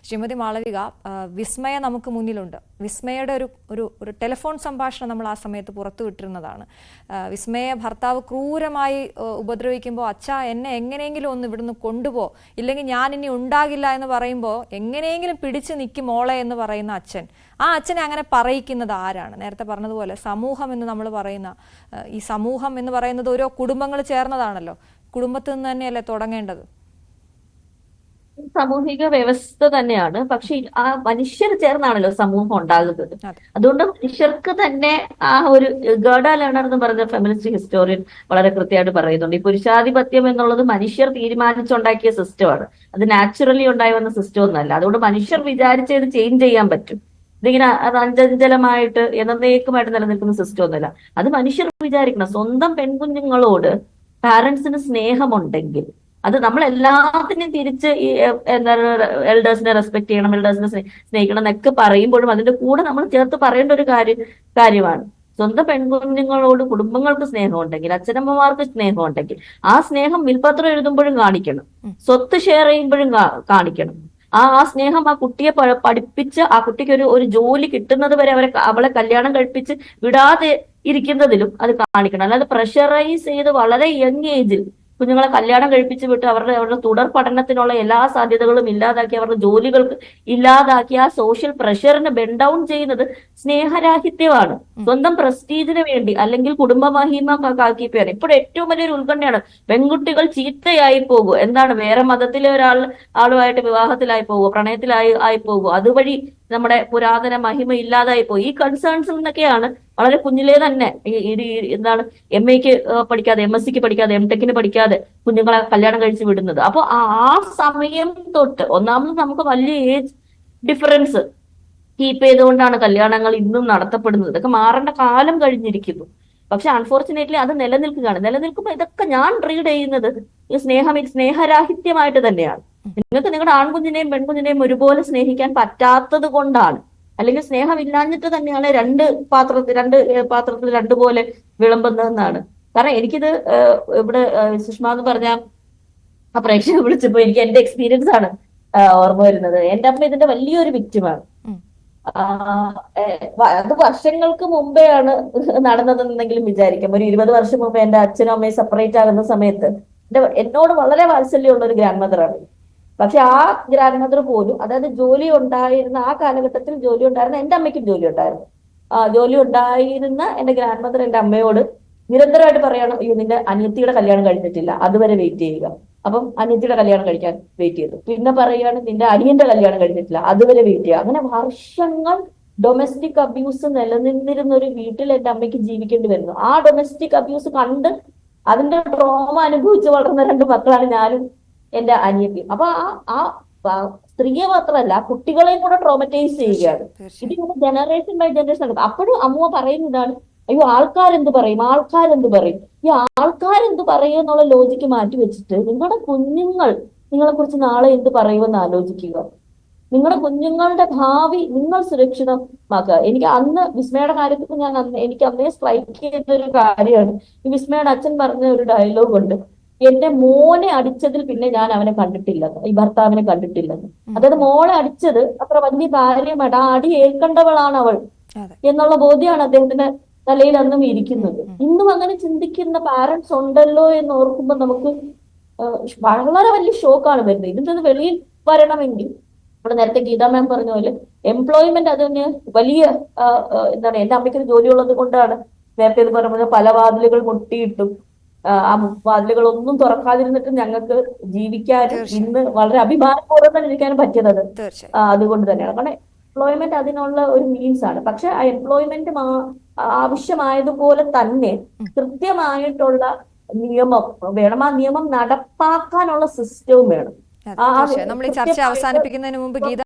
ശ്രീമതി മാളവിക, വിസ്മയ നമുക്ക് മുന്നിലുണ്ട്. വിസ്മയുടെ ഒരു ടെലിഫോൺ സംഭാഷണം നമ്മൾ ആ സമയത്ത് പുറത്തുവിട്ടിരുന്നതാണ്. വിസ്മയെ ഭർത്താവ് ക്രൂരമായി ഉപദ്രവിക്കുമ്പോൾ, അച്ഛാ എന്നെ എങ്ങനെയെങ്കിലും ഒന്ന് ഇവിടുന്ന് കൊണ്ടുപോ, ഇല്ലെങ്കിൽ ഞാൻ ഇനി ഉണ്ടാകില്ല എന്ന് പറയുമ്പോൾ എങ്ങനെയെങ്കിലും പിടിച്ചു നിൽക്കും മോളെ എന്ന് പറയുന്ന അച്ഛൻ. ആ അച്ഛനെ അങ്ങനെ പറയിക്കുന്നത് ആരാണ്? നേരത്തെ പറഞ്ഞതുപോലെ സമൂഹം എന്ന് നമ്മൾ പറയുന്ന ഈ സമൂഹം എന്ന് പറയുന്നത് ഓരോ കുടുംബങ്ങൾ ചേർന്നതാണല്ലോ. കുടുംബത്തിൽ നിന്ന് തന്നെയല്ലേ തുടങ്ങേണ്ടത്? സാമൂഹിക വ്യവസ്ഥ തന്നെയാണ്. പക്ഷെ ആ മനുഷ്യർ ചേർന്നാണല്ലോ സമൂഹം ഉണ്ടാകുന്നത്. അതുകൊണ്ട് മനുഷ്യർക്ക് തന്നെ ആ ഒരു ഗേർഡ ലേണർ എന്ന് പറയുന്ന ഫെമിനിസ്റ്റ് ഹിസ്റ്റോറിയൻ വളരെ കൃത്യമായിട്ട് പറയുന്നുണ്ട്. ഈ പുരുഷാധിപത്യം എന്നുള്ളത് മനുഷ്യർ തീരുമാനിച്ചുണ്ടാക്കിയ സിസ്റ്റമാണ്. അത് നാച്ചുറലി ഉണ്ടായി വന്ന സിസ്റ്റം ഒന്നല്ല. അതുകൊണ്ട് മനുഷ്യർ വിചാരിച്ചത് ചേഞ്ച് ചെയ്യാൻ പറ്റും. ഇതിങ്ങനെ അത് അഞ്ചഞ്ചലമായിട്ട് എന്നേക്കുമായിട്ട് നിലനിൽക്കുന്ന സിസ്റ്റം ഒന്നുമല്ല. അത് മനുഷ്യർ വിചാരിക്കണം. സ്വന്തം പെൺകുഞ്ഞുങ്ങളോട് പാരന്റ്സിന് സ്നേഹമുണ്ടെങ്കിൽ അത് നമ്മൾ എല്ലാത്തിനും തിരിച്ച് ഈ എന്താണ് എൽഡേഴ്സിനെ റെസ്പെക്ട് ചെയ്യണം, എൽഡേഴ്സിനെ സ്നേഹിക്കണം എന്നൊക്കെ പറയുമ്പോഴും അതിന്റെ കൂടെ നമ്മൾ ചേർത്ത് പറയേണ്ട ഒരു കാര്യമാണ് സ്വന്തം പെൺകുഞ്ഞുങ്ങളോട് കുടുംബങ്ങൾക്ക് സ്നേഹമുണ്ടെങ്കിൽ, അച്ഛനമ്മമാർക്ക് സ്നേഹമുണ്ടെങ്കിൽ ആ സ്നേഹം വിൽപത്രം എഴുതുമ്പോഴും കാണിക്കണം, സ്വത്ത് ഷെയർ ചെയ്യുമ്പോഴും കാണിക്കണം. ആ സ്നേഹം ആ കുട്ടിയെ പഠിപ്പിച്ച് ആ കുട്ടിക്ക് ഒരു ജോലി കിട്ടുന്നത് വരെ അവളെ കല്യാണം കഴിപ്പിച്ച് വിടാതെ ഇരിക്കുന്നതിലും അത് കാണിക്കണം. അല്ലാതെ പ്രഷറൈസ് ചെയ്ത് വളരെ യങ് ഏജിൽ കുഞ്ഞുങ്ങളെ കല്യാണം കഴിപ്പിച്ച് വിട്ട് അവരുടെ തുടർ പഠനത്തിനുള്ള എല്ലാ സാധ്യതകളും ഇല്ലാതാക്കി, അവരുടെ ജോലികൾക്ക് ഇല്ലാതാക്കി ആ സോഷ്യൽ പ്രഷറിനെ ബെൻഡ് ഡൗൺ ചെയ്യുന്നത് സ്നേഹരാഹിത്യമാണ്. സ്വന്തം പ്രസ്റ്റീജിന് വേണ്ടി അല്ലെങ്കിൽ കുടുംബ മഹിമ കാക്കിപ്പോയാണ്. ഇപ്പോൾ ഏറ്റവും വലിയൊരു ഉത്കണ്ഠയാണ് പെൺകുട്ടികൾ ചീത്തയായി പോകും. എന്താണ്, വേറെ മതത്തിലെ ആളുമായിട്ട് വിവാഹത്തിലായി പോകുമോ, പ്രണയത്തിലായി പോകുമോ, അതുവഴി നമ്മുടെ പുരാതന മഹിമ ഇല്ലാതായി പോയി. ഈ കൺസേൺസിൽ നിന്നൊക്കെയാണ് വളരെ കുഞ്ഞിലേ തന്നെ എന്താണ് MA-ക്ക് പഠിക്കാതെ, MSc-ക്ക് പഠിക്കാതെ, MTech-ന് പഠിക്കാതെ കുഞ്ഞുങ്ങളെ കല്യാണം കഴിച്ച് വിടുന്നത്. അപ്പൊ ആ സമയം തൊട്ട് ഒന്നാമത് നമുക്ക് വലിയ ഏജ് ഡിഫറൻസ് കീപ്പ് ചെയ്തുകൊണ്ടാണ് കല്യാണങ്ങൾ ഇന്നും നടത്തപ്പെടുന്നത്. ഇതൊക്കെ മാറേണ്ട കാലം കഴിഞ്ഞിരിക്കുന്നു. പക്ഷെ അൺഫോർച്ചുനേറ്റ്ലി അത് നിലനിൽക്കുമ്പോൾ ഇതൊക്കെ ഞാൻ റീഡ് ചെയ്യുന്നത് ഈ സ്നേഹരാഹിത്യമായിട്ട് തന്നെയാണ്. നിങ്ങൾക്ക് നിങ്ങളുടെ ആൺകുഞ്ഞിനെയും പെൺകുഞ്ഞിനെയും ഒരുപോലെ സ്നേഹിക്കാൻ പറ്റാത്തത് കൊണ്ടാണ്, അല്ലെങ്കിൽ സ്നേഹമില്ലാഞ്ഞിട്ട് തന്നെയാണ് രണ്ട് പാത്രത്തിൽ രണ്ടുപോലെ വിളമ്പുന്നതെന്നാണ്. കാരണം എനിക്കിത് ഇവിടെ സുഷ്മ എന്ന് പറഞ്ഞ ആ പ്രേക്ഷകർ വിളിച്ചപ്പോ എനിക്ക് എന്റെ എക്സ്പീരിയൻസ് ആണ് ഓർമ്മ വരുന്നത്. എന്റെ അമ്മ ഇതിന്റെ വലിയൊരു വിക്റ്റിമാണ്. അത് വർഷങ്ങൾക്ക് മുമ്പേ ആണ് നടന്നതെന്നെങ്കിലും വിചാരിക്കാം. ഒരു 20 വർഷം മുമ്പ് എന്റെ അച്ഛനും അമ്മയും സെപ്പറേറ്റ് ആകുന്ന സമയത്ത് എന്നോട് വളരെ വാത്സല്യമുള്ള ഒരു ഗ്രാൻഡ് മദറാണ്. പക്ഷെ ആ ഗ്രാൻഡ് മദർ പോലും, അതായത് ജോലി ഉണ്ടായിരുന്ന ആ കാലഘട്ടത്തിൽ ജോലി ഉണ്ടായിരുന്ന എന്റെ അമ്മയ്ക്കും ജോലി ഉണ്ടായിരുന്നു. ജോലി ഉണ്ടായിരുന്ന എന്റെ ഗ്രാൻഡ് മദർ എന്റെ അമ്മയോട് നിരന്തരമായിട്ട് പറയാണ്, അയ്യോ നിന്റെ അനിയത്തിയുടെ കല്യാണം കഴിഞ്ഞിട്ടില്ല, അതുവരെ വെയിറ്റ് ചെയ്യുക. അപ്പം അനിയത്തിയുടെ കല്യാണം കഴിക്കാൻ വെയിറ്റ് ചെയ്തു. പിന്നെ പറയുകയാണ് നിന്റെ അനിയന്റെ കല്യാണം കഴിഞ്ഞിട്ടില്ല, അതുവരെ വെയിറ്റ് ചെയ്യുക. അങ്ങനെ വർഷങ്ങൾ ഡൊമസ്റ്റിക് അബ്യൂസ് നിലനിന്നിരുന്ന ഒരു വീട്ടിൽ എന്റെ അമ്മയ്ക്ക് ജീവിക്കേണ്ടി വരുന്നു. ആ ഡൊമസ്റ്റിക് അബ്യൂസ് കണ്ട് അതിന്റെ ട്രോമ അനുഭവിച്ച് വളർന്ന 2 മക്കളാണ് ഞാനും എന്റെ അനിയത്തിയും. അപ്പൊ ആ സ്ത്രീയെ മാത്രമല്ല കുട്ടികളെയും കൂടെ ട്രോമറ്റൈസ് ചെയ്യുകയാണ്. ഇതിങ്ങനെ ജനറേഷൻ ബൈ ജനറേഷൻ നടക്കും. അപ്പോഴും അമ്മ പറയുന്നതാണ്, അയ്യോ ആൾക്കാരെന്ത് പറയും. ഈ ആൾക്കാരെന്ത് പറയും എന്നുള്ള ലോജിക്ക് മാറ്റി വെച്ചിട്ട് നിങ്ങളുടെ കുഞ്ഞുങ്ങൾ നിങ്ങളെ കുറിച്ച് നാളെ എന്ത് പറയുമെന്ന് ആലോചിക്കുക. നിങ്ങളുടെ കുഞ്ഞുങ്ങളുടെ ഭാവി നിങ്ങൾ സുരക്ഷിതമാക്കുക. എനിക്ക് അന്ന് വിസ്മയുടെ കാര്യത്തിൽ എനിക്ക് അന്നേ സ്ട്രൈക്ക് ചെയ്യുന്ന ഒരു കാര്യമാണ്, ഈ വിസ്മയുടെ അച്ഛൻ പറഞ്ഞ ഒരു ഡയലോഗ് ഉണ്ട്, എന്റെ മോനെ അടിച്ചതിൽ പിന്നെ ഞാൻ അവനെ കണ്ടിട്ടില്ലെന്ന്, ഈ ഭർത്താവിനെ കണ്ടിട്ടില്ലെന്ന്. അതായത് മോളെ അടിച്ചത് അത്ര വലിയ കാര്യമായിട്ട്, ആ അടി ഏൽക്കേണ്ടവളാണ് അവൾ എന്നുള്ള ബോധ്യമാണ് അദ്ദേഹത്തിന്റെ തലയിൽ അന്നും ഇരിക്കുന്നത്. ഇന്നും അങ്ങനെ ചിന്തിക്കുന്ന പാരന്റ്സ് ഉണ്ടല്ലോ എന്ന് ഓർക്കുമ്പോൾ നമുക്ക് വളരെ വലിയ ഷോക്കാണ് വരുന്നത്. ഇതിൽ നിന്ന് വെളിയിൽ വരണമെങ്കിൽ ഇവിടെ നേരത്തെ ഗീതാ മാം പറഞ്ഞ പോലെ എംപ്ലോയ്മെന്റ് അതിന് വലിയ എന്താണ്, എന്റെ അമ്മയ്ക്ക് ജോലി ഉള്ളത് കൊണ്ടാണ് നേരത്തെ ഇത് പറയുന്നത് പല വാതിലുകൾ മുട്ടിയിട്ടും ആ വാതിലുകളൊന്നും തുറക്കാതിരുന്നിട്ട് ഞങ്ങൾക്ക് ജീവിക്കാനും ഇന്ന് വളരെ അഭിമാനപൂർവ്വം തന്നെ ഇരിക്കാനും പറ്റിയത് അതുകൊണ്ട് തന്നെയാണ്. കാരണം എംപ്ലോയ്മെന്റ് അതിനുള്ള ഒരു മീൻസ് ആണ്. പക്ഷെ ആ എംപ്ലോയ്മെന്റ് ആവശ്യമായതുപോലെ തന്നെ കൃത്യമായിട്ടുള്ള നിയമം വേണം. ആ നിയമം നടപ്പാക്കാനുള്ള സിസ്റ്റവും വേണം. നമ്മൾ ഈ ചർച്ച അവസാനിപ്പിക്കുന്നതിന് മുമ്പ് ഗീത